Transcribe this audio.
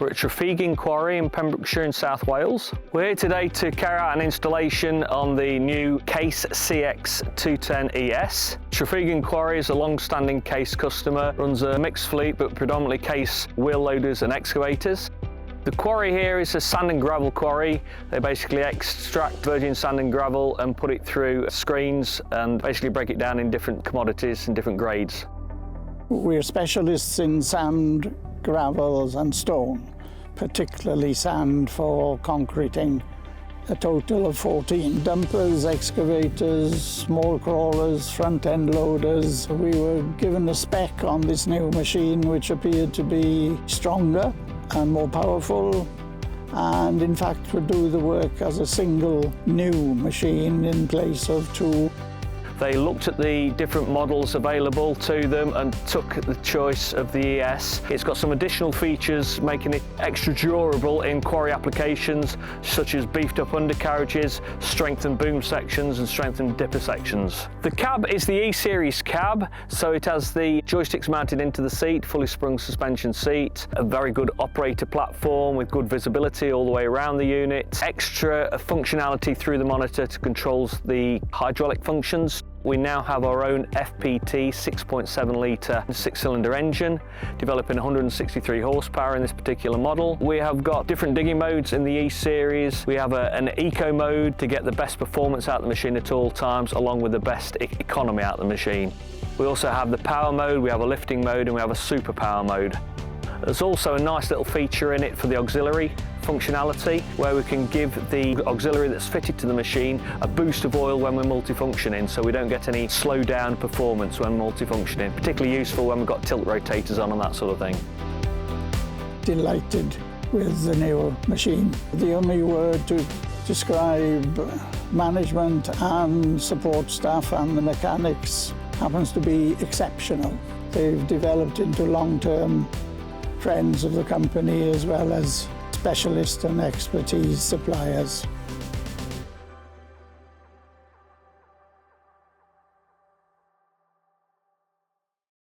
We're at Trefigin Quarry in Pembrokeshire in South Wales. We're here today to carry out an installation on the new Case CX210E-S. Trefigin Quarry is a long-standing Case customer, runs a mixed fleet but predominantly Case wheel loaders and excavators. The quarry here is a sand and gravel quarry. They basically extract virgin sand and gravel and put it through screens and basically break it down in different commodities and different grades. We're specialists in sand, gravels and stone, particularly sand for concreting. A total of 14 dumpers, excavators, small crawlers, front-end loaders. We were given a spec on this new machine which appeared to be stronger and more powerful, and in fact would do the work as a single new machine in place of two. They looked at the different models available to them and took the choice of the ES. It's got some additional features making it extra durable in quarry applications, such as beefed up undercarriages, strengthened boom sections and strengthened dipper sections. The cab is the E-Series cab, so it has the joysticks mounted into the seat, fully sprung suspension seat, a very good operator platform with good visibility all the way around the unit, extra functionality through the monitor to control the hydraulic functions. We now have our own FPT 6.7 litre 6-cylinder engine, developing 163 horsepower in this particular model. We have got different digging modes in the E-Series. We have an eco mode to get the best performance out of the machine at all times, along with the best economy out of the machine. We also have the power mode, we have a lifting mode, and we have a super power mode. There's also a nice little feature in it for the auxiliary functionality, where we can give the auxiliary that's fitted to the machine a boost of oil when we're multifunctioning, so we don't get any slow down performance when multifunctioning. Particularly useful when we've got tilt rotators on and that sort of thing. Delighted with the new machine. The only word to describe management and support staff and the mechanics happens to be exceptional. They've developed into long-term friends of the company as well as specialist and expertise suppliers.